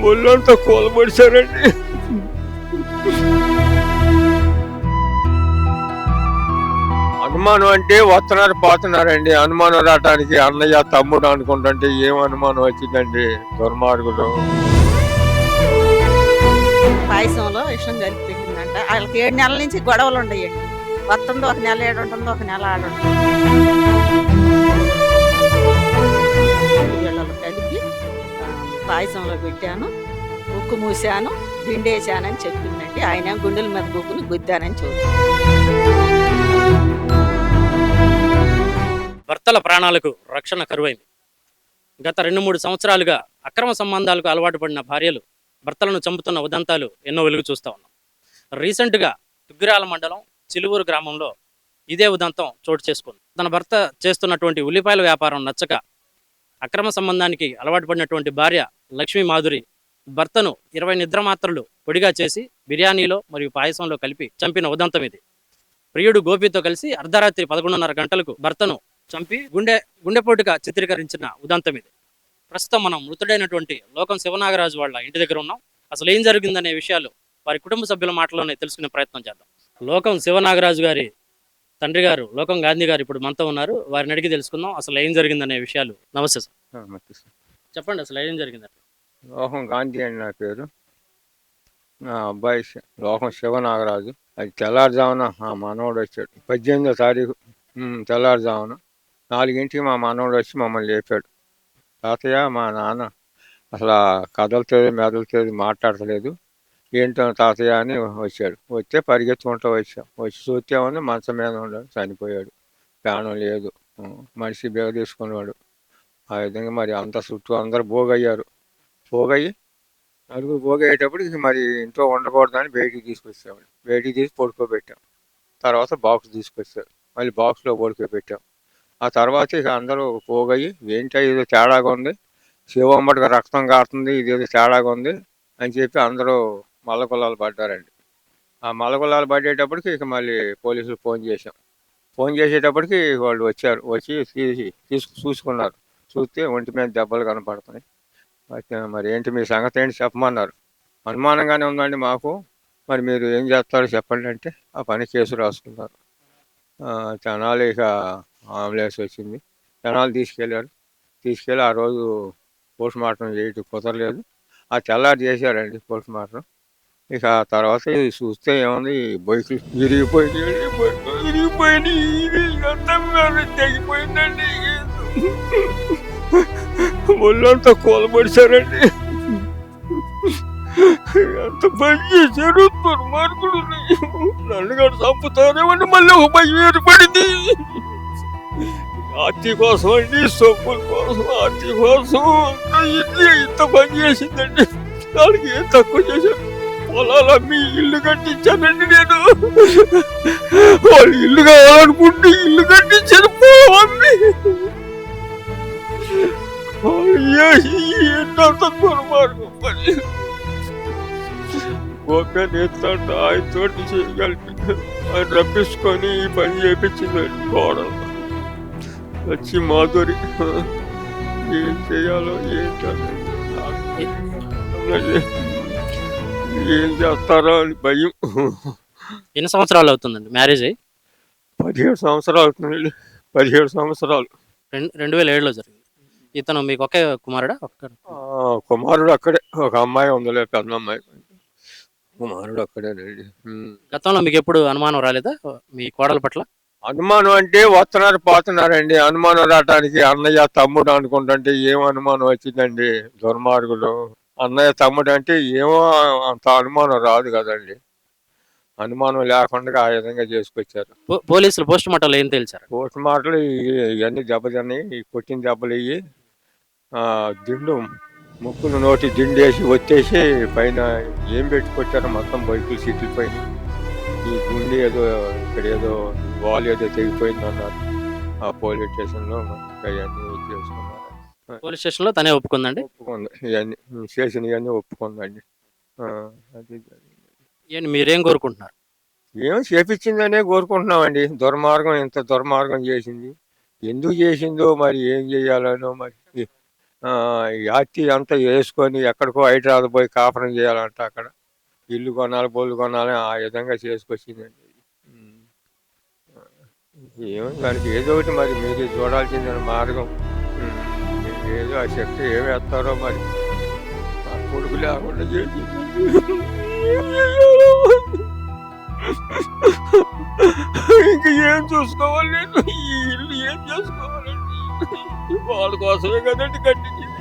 ఒళ్ళంతా కూలబడిశారండి. అనుమానం అంటే వస్తున్నారు పోతున్నారండి. అనుమానం రావటానికి అన్నయ్య తమ్ముడు అనుకుంటుంటే ఏం అనుమానం వచ్చిందండి దుర్మార్గులు. పాయసంలో విషం కలిపి పెట్టిందంట. వాళ్ళకి 7 నెలల నుంచి గొడవలు ఉండయండి. వస్తుంది ఒక నెల ఏడుంటుంది, ఒక నెల ఆడుంటుంది. వీళ్ళలో కలిపి పాయసంలో పెట్టాను, ఉక్కు మూసాను, దిండేసానని చెప్పిందండి. ఆయన గుండెల మీద గుక్కుని గుద్దానని చూద్దాం. భర్తల ప్రాణాలకు రక్షణ కరువైంది. గత 2-3 సంవత్సరాలుగా అక్రమ సంబంధాలకు అలవాటు పడిన భార్యలు భర్తలను చంపుతున్న ఉదంతాలు ఎన్నో వెలుగు చూస్తూ ఉన్నాం. రీసెంట్గా దుగ్గిరాల మండలం చిలువూరు గ్రామంలో ఇదే ఉదంతం చోటు చేసుకుంది. తన భర్త చేస్తున్నటువంటి ఉల్లిపాయల వ్యాపారం నచ్చక అక్రమ సంబంధానికి అలవాటు పడినటువంటి భార్య లక్ష్మీ మాధురి భర్తను 20 నిద్ర మాత్రలు పొడిగా చేసి బిర్యానీలో మరియు పాయసంలో కలిపి చంపిన ఉదంతం ఇది. ప్రియుడు గోపితో కలిసి అర్ధరాత్రి 11:30 గంటలకు భర్తను చంపి గుండెపోటుగా చిత్రీకరించిన ఉదంతం ఇది. ప్రస్తుతం మనం మృతుడైనటువంటి లోకం శివనాగరాజు వాళ్ళ ఇంటి దగ్గర ఉన్నాం. అసలు ఏం జరిగిందనే విషయాలు వారి కుటుంబ సభ్యుల మాటలోనే తెలుసుకునే ప్రయత్నం చేద్దాం. లోకం శివనాగరాజు గారి తండ్రి గారు లోకం గాంధీ గారు ఇప్పుడు మనతో ఉన్నారు. వారిని అడిగి తెలుసుకుందాం అసలు ఏం జరిగిందనే విషయాలు. నమస్తే సార్, చెప్పండి అసలు ఏం జరిగింది? లోకం గాంధీ అని నా పేరు. నా అబ్బాయి లోకం శివనాగరాజు. అది తెల్లారుజామున మా మనవడు వచ్చాడు. 18వ తారీఖు తెల్లారుజామున 4ంటికి మా మనవడు వచ్చి మమ్మల్ని లేపాడు. తాతయ్య, మా నాన్న అసలు కదలలేదు, మెదలలేదు, మాట్లాడతలేదు, ఏంటో తాతయ్య అని వచ్చాడు. వస్తే పరిగెత్తుకుంటూ వచ్చి చూస్తేమని మంచం మీద ఉన్నాడు, చనిపోయాడు, ప్రాణం లేదు. మనిషి బేగ తీసుకునేవాడు. ఆ విధంగా మరి అంత చుట్టూ అందరు పోగయ్యారు. నలుగురు పోగయ్యేటప్పుడు మరి ఇంట్లో ఉండకూడదని బయటికి తీసుకొచ్చామండి. బయటికి తీసి పడుకోబెట్టాం. తర్వాత బాక్స్ తీసుకొచ్చారు, మళ్ళీ బాక్స్లో పడుకోబెట్టాం. ఆ తర్వాత ఇక అందరూ పోగయ్యి ఏంటో ఏదో తేడాగా ఉంది, శివమ్మడిగా రక్తం కారుతుంది, ఇదేదో తేడాగా ఉంది అని చెప్పి అందరూ మల్లగుల్లాలు పడ్డారండి. ఆ మల్లగుల్లాలు పడేటప్పటికి ఇక మళ్ళీ పోలీసులు ఫోన్ చేసేటప్పటికి వాళ్ళు వచ్చారు. వచ్చి చూసుకున్నారు. చూస్తే ఒంటి మీద దెబ్బలు కనపడుతున్నాయి. మరి ఏంటి మీ సంగతి ఏంటి చెప్పమన్నారు. అనుమానంగానే ఉందండి మాకు, మరి మీరు ఏం చేస్తారో చెప్పండి అంటే ఆ పని కేసు రాసుకున్నారు. జనాలు ఇక అంబులెన్స్ వచ్చింది, జనాలు తీసుకెళ్ళి ఆ రోజు పోస్ట్ మార్టం చేయటం కుదరలేదు. ఆ తెల్లారి చేశారండి పోస్ట్ మార్టం. ఇక ఆ తర్వాత చూస్తే ఏముంది, బైకులు విరిగిపోయినాయి, తెగిపోయిందండి. ఒళ్ళంతా కూలబడిశారండి. ఎంత పని చేశారు దుర్మార్గుడు. నన్ను కూడా చంపుతారేమని మళ్ళీ ఒక భయం ఏర్పడింది. ఆర్తి కోసం అండి, సొప్పుల కోసం, ఆర్తి కోసం ఇంత పని చేసిందండి. దానికి ఏం తక్కువ చేశాను? పొలాలు అమ్మి ఇల్లు కట్టించానండి నేను. వాళ్ళు ఇల్లు కావాలనుకుంటే ఇల్లు కట్టించాను, పొలం అమ్మి. ఏంటంత దుర్మార్గం పని. గోప్యాన్ని ఎత్తాంట ఆయనతో చేయగలిపి ఆయన రప్పించుకొని ఈ పని చేయించిందండి. కోడలు వచ్చి మాధురి ఏం చేయాలో ఏం చేస్తారో అని భయం. ఎన్ని సంవత్సరాలు అవుతుందండి మ్యారేజ్ అయ్యి? 17 సంవత్సరాలు అవుతుందండి. 17 సంవత్సరాలు. 2007లో జరిగింది. ఇతను మీకు ఒకే కుమారుడా? కుమారుడు అక్కడే, ఒక అమ్మాయి ఉందిలే, పెద్ద అమ్మాయి. కుమారుడు అక్కడేనండి. గతంలో మీకు ఎప్పుడు అనుమానం రాలేదా మీ కోడల పట్ల? అనుమానం అంటే వస్తున్నారు పోతున్నారండి. అనుమానం రావటానికి అన్నయ్య తమ్ముడు అనుకుంటుంటే ఏం అనుమానం వచ్చిందండి దుర్మార్గులు. అన్నయ్య తమ్ముడు అంటే ఏమో అంత అనుమానం రాదు కదండి. అనుమానం లేకుండా ఆ విధంగా చేసుకొచ్చారు. పోలీసులు పోస్ట్ మార్టంలో ఏం తెలిసారు? పోస్ట్ మార్టంలో ఇవన్నీ దెబ్బతిన్నాయి, కొట్టిన దెబ్బలు ఇవి. దిండు ముక్కులు నోటి దిండేసి వచ్చేసి పైన ఏం పెట్టి కొట్టారు, మొత్తం బైకులు సీట్ల పైన. ఈ గుండె ఏదో ఇక్కడ ఏదో వాల్ ఏదో తెగిపోయింది అన్నారు. ఆ పోలీస్ స్టేషన్లో అవన్నీ చేసుకున్నారు. పోలీస్ స్టేషన్లో తనే ఒప్పుకుందండి? ఒప్పుకుంది, ఇవన్నీ స్టేషన్ ఇవన్నీ ఒప్పుకుందండి. అది ఏంటి మీరేం కోరుకుంటున్నారు? ఏం చేపించిందనే కోరుకుంటున్నామండి. దుర్మార్గం, ఇంత దుర్మార్గం చేసింది, ఎందుకు చేసిందో మరి ఏం చేయాలనో మరి ఈ ఆస్తి అంతా వేసుకొని ఎక్కడికో హైదరాబాద్ పోయి కాపురం చేయాలంట. అక్కడ ఇల్లు కొనాలి, బొల్లు కొనాలి, ఆ విధంగా చేసుకొచ్చిందండి. ఉమ్. ఏమో దానికి ఏదో ఒకటి మరి మీరే చూడాల్సిందని మార్గం. మీరు ఏదో ఆ శక్తి ఏమి వేస్తారో మరి. ఆ కొడుకు లేకుండా చేసి ఇంక ఏం చూసుకోవాలి నేను? ఈ ఇల్లు ఏం చేసుకోవాలండి? వాళ్ళ కోసమే కదండి కట్టించింది.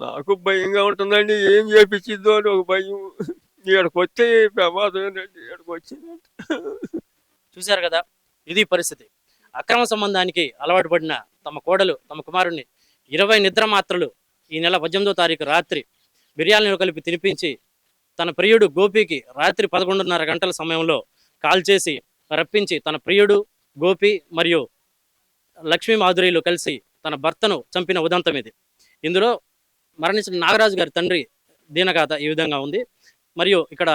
నాకు భయంగా ఉంటుందండి, ఏం చేపించిద్దో అని ఒక భయం. ఇక్కడికి వస్తే ప్రమాదమేనండి, ఇక్కడికి వచ్చిందంటే. చూశారు కదా, ఇది పరిస్థితి. అక్రమ సంబంధానికి అలవాటు పడిన తమ కోడలు తమ కుమారుణ్ణి 20 నిద్ర మాత్రలు ఈ నెల 18వ తారీఖు రాత్రి బిర్యానీలో కలిపి తినిపించి తన ప్రియుడు గోపికి రాత్రి 11:30 గంటల సమయంలో కాల్ చేసి రప్పించి తన ప్రియుడు గోపి మరియు లక్ష్మీ మాధురిలు కలిసి తన భర్తను చంపిన ఉదంతం ఇది. ఇందులో మరణించిన నాగరాజు గారి తండ్రి దీనగాథ ఈ విధంగా ఉంది. మరియు ఇక్కడ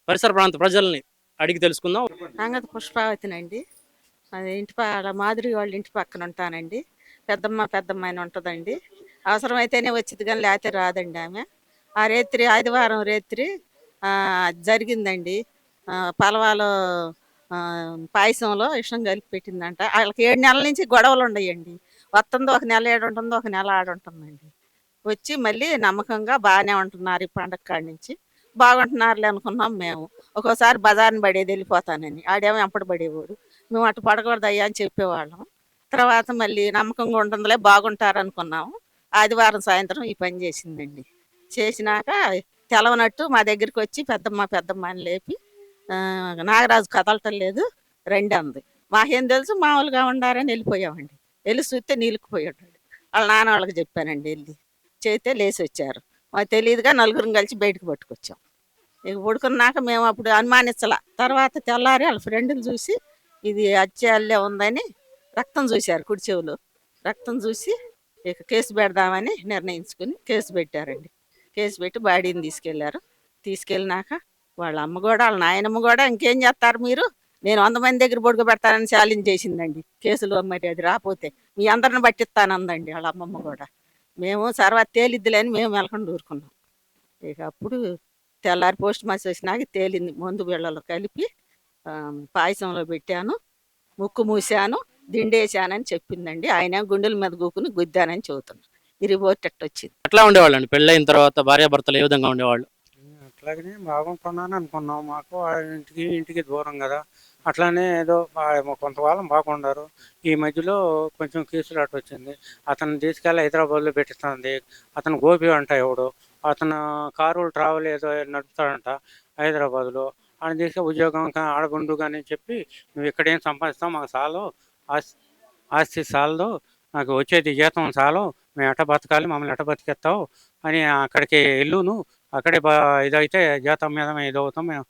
పరిసర ప్రాంత ప్రజల్ని అడిగి తెలుసుకుందాం. సంగతి పుష్పావతినండి. అది మాధురి వాళ్ళ ఇంటి పక్కన ఉంటానండి. పెద్దమ్మ అని ఉంటుందండి. అవసరమైతేనే వచ్చింది కానీ లేకపోతే రాదండి ఆమె. ఆ రేత్రి ఆదివారం రేత్రి జరిగిందండి. పలవాలో పాయసంలో విషం కలిపి పెట్టిందంట. వాళ్ళకి 7 నెలల నుంచి గొడవలు ఉండయండి. వస్తుందో ఒక నెల ఏడుంటుందో ఒక నెల ఆడుంటుందండి. వచ్చి మళ్ళీ నమ్మకంగా బాగానే ఉంటున్నారు. ఈ పండగ కాడి నుంచి బాగుంటున్నారులే అనుకున్నాం మేము. ఒక్కోసారి బజార్ని పడేది వెళ్ళిపోతానని, ఆడేమో వెంపడి పడేవాడు. మేము అటు పడకూడదు అయ్యా అని చెప్పేవాళ్ళం. తర్వాత మళ్ళీ నమ్మకంగా ఉంటుందిలే బాగుంటారు అనుకున్నాము. ఆదివారం సాయంత్రం ఈ పని చేసిందండి. చేసినాక తెలవనట్టు మా దగ్గరికి వచ్చి పెద్దమ్మ అని లేపి నాగరాజు కదలటం లేదు రండి అంది. మాకేం తెలుసు, మామూలుగా ఉండారని వెళ్ళిపోయామండి. వెళ్ళి చూస్తే నీళ్ళకిపోయాడు. వాళ్ళ నాన్న వాళ్ళకి చెప్పానండి. వెళ్ళి చేస్తే లేచి వచ్చారు. మాకు తెలియదుగా నలుగురం కలిసి బయటకు పట్టుకొచ్చాం. ఇక పడుకున్నాక మేము అప్పుడు అనుమానించాల. తర్వాత తెల్లారి వాళ్ళ ఫ్రెండ్ని చూసి ఇది అల్లే ఉందని రక్తం చూశారు, కుడి చెవులో రక్తం చూసి ఇక కేసు పెడదామని నిర్ణయించుకుని కేసు పెట్టారండి. కేసు పెట్టి బాడీని తీసుకెళ్లారు. తీసుకెళ్ళినాక వాళ్ళ అమ్మ కూడా వాళ్ళ నాయనమ్మ కూడా ఇంకేం చేస్తారు మీరు, నేను 100 మంది దగ్గర బొడుగు పెడతానని ఛాలెంజ్ చేసిందండి కేసులో. మరి అది రాపోతే మీ అందరిని పట్టిస్తానందండి వాళ్ళ అమ్మమ్మ కూడా. మేము తర్వాత తేలిద్దులేని మేము మెలకుండా ఊరుకున్నాం. ఇక అప్పుడు తెల్లారి పోస్ట్ మార్చి వచ్చినాక తేలింది. మందు బిళ్ళలు కలిపి పాయసంలో పెట్టాను, ముక్కు మూసాను, దిండేసానని చెప్పిందండి. ఆయన గుండెల మీద కూకుని గుద్దానని చెబుతున్నాను. ఈ రిపోర్ట్ ఎట్ట వచ్చింది. ఎట్లా ఉండేవాళ్ళండి పెళ్ళైన తర్వాత భార్యాభర్తలు ఏ విధంగా ఉండేవాళ్ళు? అట్లాగనే బాగుంటున్నాను అనుకున్నాం. మాకు ఆ ఇంటికి దూరం కదా, అట్లానే ఏదో కొంతకాలం బాగుండారు. ఈ మధ్యలో కొంచెం కేసులు అటు వచ్చింది. అతను తీసుకెళ్ళి హైదరాబాద్లో పెట్టిస్తుంది. అతను గోపి అంట ఎవడు, అతను కారు ట్రావెల్ ఏదో నడుపుతాడంట హైదరాబాద్లో. ఆయన తీసుకే ఉద్యోగం ఆడగుండు కానీ చెప్పి నువ్వు ఇక్కడేం సంపాదిస్తావు, మాకు చాలు ఆస్తి చాలదు, నాకు వచ్చేది జీతం చాలు, మేము ఎట్ట బతకాలి, మమ్మల్ని ఎట్ట బతికేస్తావు అని అక్కడికి వెళ్ళు, అక్కడే ఇదైతే జీతం మీద మేము ఇదవుతాం, మేము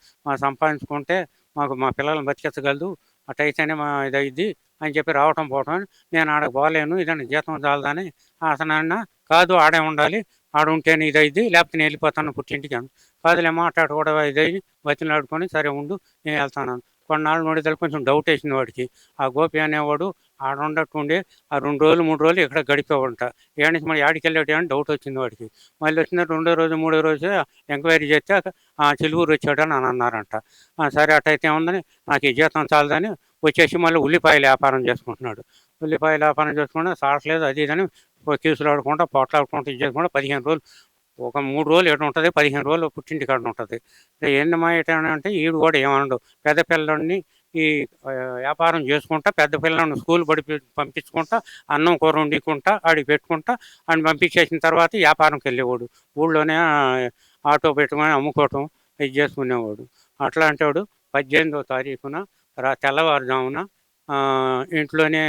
సంపాదించుకుంటే మాకు మా పిల్లల్ని బతికించగలదు, అట్టయితేనే మా ఇదైద్ది అని చెప్పి రావటం పోవటం. నేను ఆడకు పోలేను, ఇదని జీతం చాలదని. అతను అన్న కాదు ఆడే ఉండాలి, ఆడుంటేనే ఇదైద్ది, లేకపోతే నేను వెళ్ళిపోతాను పుట్టింటికి అని. కాదులేమో అట్ట కూడా ఇదయ్యి బతిని ఆడుకొని సరే ఉండు నేను వెళ్తాను. కొన్నాళ్ళు నోడిదలు కొంచెం డౌట్ వేసింది వాడికి. ఆ గోపి అనేవాడు ఆడుండట్టుండి ఆ 2 రోజులు 3 రోజులు ఇక్కడ గడిపేవాడంట. ఏడు నుంచి మరి ఆడికి వెళ్ళాడు అని డౌట్ వచ్చింది వాడికి. మళ్ళీ వచ్చిన 2వ రోజు 3వ రోజు ఎంక్వైరీ చేస్తే చిలుగురు వచ్చాడని అని అన్నారంట. సరే అట్టయితే ఉందని నాకు ఈ జీతం చాలదని వచ్చేసి మళ్ళీ ఉల్లిపాయల వ్యాపారం చేసుకుంటున్నాడు. ఉల్లిపాయల వ్యాపారం చేసుకుంటే సాడట్లేదు అది ఇదని కేసులు ఆడుకుంటా పోట్లాడుకుంటూ ఇది చేసుకుంటా 15 రోజులు, ఒక 3 రోజులు ఎటు ఉంటుంది, 15 రోజులు పుట్టింటి కాడ ఉంటుంది. ఏందమ్మా ఏంటంటే ఈడు కూడా ఏమనడు. పెద్ద పిల్లడిని ఈ వ్యాపారం చేసుకుంటా, పెద్ద పిల్లల్ని స్కూల్ పంపించుకుంటా, అన్నం కూర వండుకుంటా ఆడికి పెట్టుకుంటా అని పంపించేసిన తర్వాత వ్యాపారంకి వెళ్ళేవాడు. ఊళ్ళోనే ఆటో పెట్టుకొని అమ్ముకోవటం ఇది చేసుకునేవాడు. అట్లాంటి వాడు 18వ తారీఖున తెల్లవారుజామున ఇంట్లోనే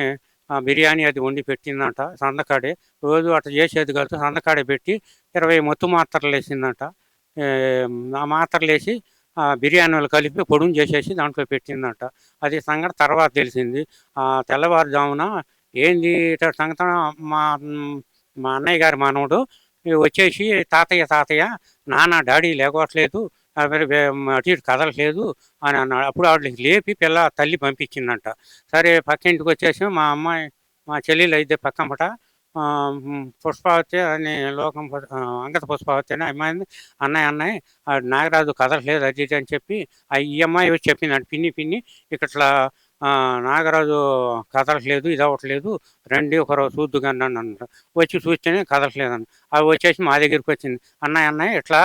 బిర్యానీ అది వండి పెట్టిందంట సందకాడే. రోజు అట్లా చేసేది కాదు, సందకాడే పెట్టి 20 మత్తు మాత్రలు వేసిందంట. ఆ మాత్రలు వేసి బిర్యానీలు కలిపి పొడుం చేసేసి దాంట్లో పెట్టిందంట. అది సంగతి తర్వాత తెలిసింది. తెల్లవారుజామున ఏంది సంగతి మా అన్నయ్య గారి మనవడు వచ్చేసి తాతయ్య నాన్న డాడీ లేకపోవట్లేదు, మరి అటు ఇటు కదలట్లేదు అని అన్నాడు. అప్పుడు ఆవిడకి లేపి తల్లి పంపించిందంట. సరే పక్కింటికి వచ్చేసి మా చెల్లెలు అయితే పక్కమ్మట పుష్పావతి అని అంగత పుష్పావతి అని అమ్మాయిని అన్నయ్య నాగరాజు కదలట్లేదు అది ఇది అని చెప్పి ఈ అమ్మాయి వచ్చి చెప్పిందంట, పిన్ని ఇట్లా నాగరాజు కదలట్లేదు ఇది అవ్వట్లేదు, రండి ఒకరోజు చూద్దు కానీ అన్నారు. వచ్చి చూస్తేనే కదలట్లేదని అవి వచ్చేసి మా దగ్గరికి వచ్చింది. అన్నయ్య ఇట్లా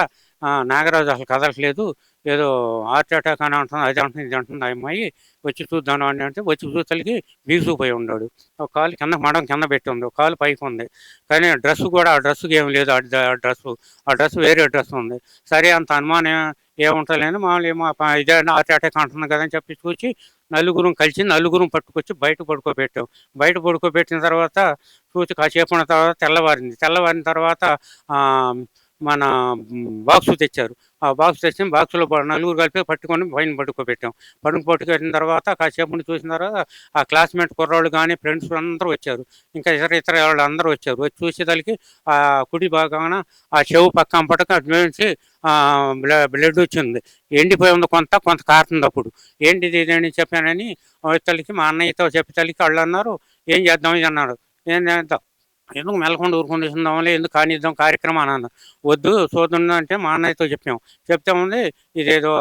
నాగరాజు అసలు కదలట్లేదు, ఏదో హార్ట్ అటాక్ అని అంటుంది, అది అంటుంది ఇది అంటుంది ఆ అమ్మాయి, వచ్చి చూద్దాను అని అంటే వచ్చి చూతలకి బీగుసిపోయి ఉన్నాడు. ఒక కాలు కింద పెట్టి ఉంది, ఒక కాలు పైకి ఉంది. కానీ డ్రెస్ కూడా ఆ డ్రెస్సుకి ఏం లేదు, ఆ డ్రెస్ వేరే డ్రెస్ ఉంది. సరే అంత అనుమానం ఏముంటలేదు, మామూలు ఇదే హార్ట్ అటాక్ అంటుంది కదా అని చెప్పి చూసి నలుగురం పట్టుకొచ్చి బయట పడుకోబెట్టాం. బయట పడుకోబెట్టిన తర్వాత చూసి కాసేపు ఉన్న తర్వాత తెల్లవారిన తర్వాత మన బాక్సు తెచ్చారు. ఆ బాక్స్ తెచ్చి బాక్సులో నలుగురు కలిపి పట్టుకొని పైన పట్టుకోబెట్టాం. పట్టుకొట్టిన తర్వాత కాసేపు చూసిన తర్వాత ఆ క్లాస్మేట్ కుర్రాళ్ళు కానీ ఫ్రెండ్స్ అందరూ వచ్చారు. ఇంకా ఇతర వాళ్ళు అందరూ వచ్చారు. వచ్చి చూసేదానికి ఆ కుడి భాగాన ఆ చెవు పక్క అంపటకు అటు నుంచి బ్లడ్ వచ్చింది. ఎండిపోయి ఉంది, కొంత కారుతుంది. అప్పుడు ఏంటిది ఇదని చెప్పానని తల్లికి మా అన్నయ్యతో చెప్పేతల్లికి వాళ్ళు అన్నారు, ఏం చేద్దాం ఇది అన్నారు. ఏం చేద్దాం, ఎందుకు మెలకుండా ఊరుకుండా ఇస్తుందామని, ఎందుకు కానిద్దాం కార్యక్రమం అన్నాను. వద్దు చూద్దాం అంటే మా అన్నయ్యతో చెప్తే ఉంది ఇదేదో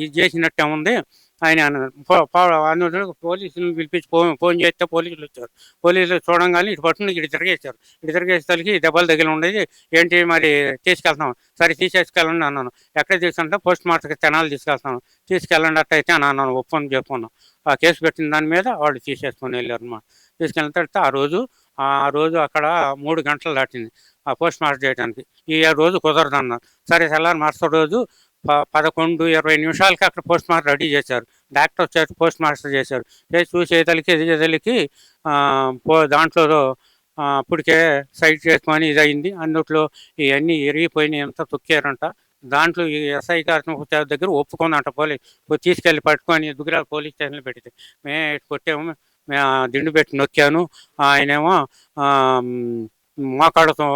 ఇది చేసినట్టే ఉంది ఆయన అన్నాడు. పోలీసులను పిలిపించి ఫోన్ చేస్తే పోలీసులు వచ్చారు. పోలీసులు చూడంగానే ఇటు పట్టుకుని ఇటు తిరిగేసరికి దెబ్బలు తగిలి ఉండేది. ఏంటి మరి తీసుకెళ్తాం, సరే తీసుకెళ్ళండి అన్నాను. ఎక్కడ తీసుకెళ్తా, పోస్ట్ మార్టంకి తెనాలి తీసుకెళ్ళండి అట్టయితే అని అన్నాను. ఒప్పుకొని చెప్పుకున్నాం. ఆ కేసు పెట్టిన దాని మీద వాళ్ళు తీసేసుకొని వెళ్ళారు అన్నమాట. తీసుకెళ్ళిన తర్వాత ఆ రోజు అక్కడ 3 గంటలు దాటింది ఆ పోస్ట్ మార్టం చేయడానికి. ఈ రోజు కుదరదన్నారు. సరే తెల్లారి మరుసటి రోజు 11-20 నిమిషాలకి అక్కడ పోస్ట్ మార్టం రెడీ చేశారు. డాక్టర్ వచ్చారు, పోస్ట్ మార్టం చేశారు. చూసేతలకి దాంట్లో అప్పటికే సైట్ చేసుకొని ఇది అయింది. అందుట్లో ఇవన్నీ ఇరిగిపోయినాయి, అంతా తొక్కారంట. దాంట్లో ఈ ఎస్ఐ గారి దగ్గర ఒప్పుకుందంట పోలీసు. తీసుకెళ్ళి పట్టుకొని దుగ్గిరాల పోలీస్ స్టేషన్లో పెడితే మేము కొట్టాము, దిండు పెట్టి నొక్కాను, ఆయనేమో మోకాళ్ళతో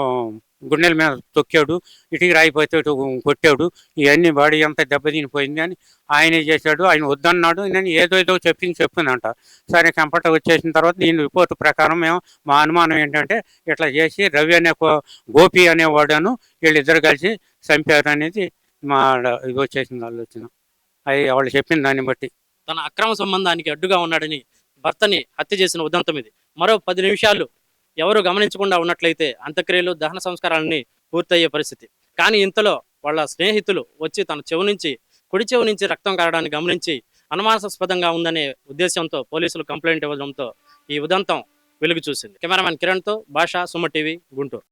గుండెల మీద తొక్కాడు, ఇటుకి రాయిపోతే ఇటు కొట్టాడు, ఇవన్నీ బాడీ అంతా దెబ్బతినిపోయింది అని ఆయనే చేశాడు, ఆయన వద్దన్నాడు నేను ఏదో చెప్పిందంట. సరే కంపట వచ్చేసిన తర్వాత దీని రిపోర్టు ప్రకారం మా అనుమానం ఏంటంటే ఇట్లా చేసి రవి అనే గోపి అనేవాడును వీళ్ళిద్దరు కలిసి చంపారు అనేది మా ఇది వచ్చేసింది ఆలోచన. అది వాళ్ళు చెప్పిన దాన్ని బట్టి. తన అక్రమ సంబంధానికి అడ్డుగా ఉన్నాడని భర్తని హత్య చేసిన ఉదంతం ఇది. మరో 10 నిమిషాలు ఎవరు గమనించకుండా ఉన్నట్లయితే అంత్యక్రియలు, దహన సంస్కారాలని పూర్తయ్యే పరిస్థితి. కానీ ఇంతలో వాళ్ళ స్నేహితులు వచ్చి తన కుడి చెవి నుంచి రక్తం కారడాన్ని గమనించి అనుమానాస్పదంగా ఉందనే ఉద్దేశంతో పోలీసులు కంప్లైంట్ ఇవ్వడంతో ఈ ఉదంతం వెలుగు చూసింది. కెమెరామెన్ కిరణ్తో భాష, సుమ టీవీ, గుంటూరు.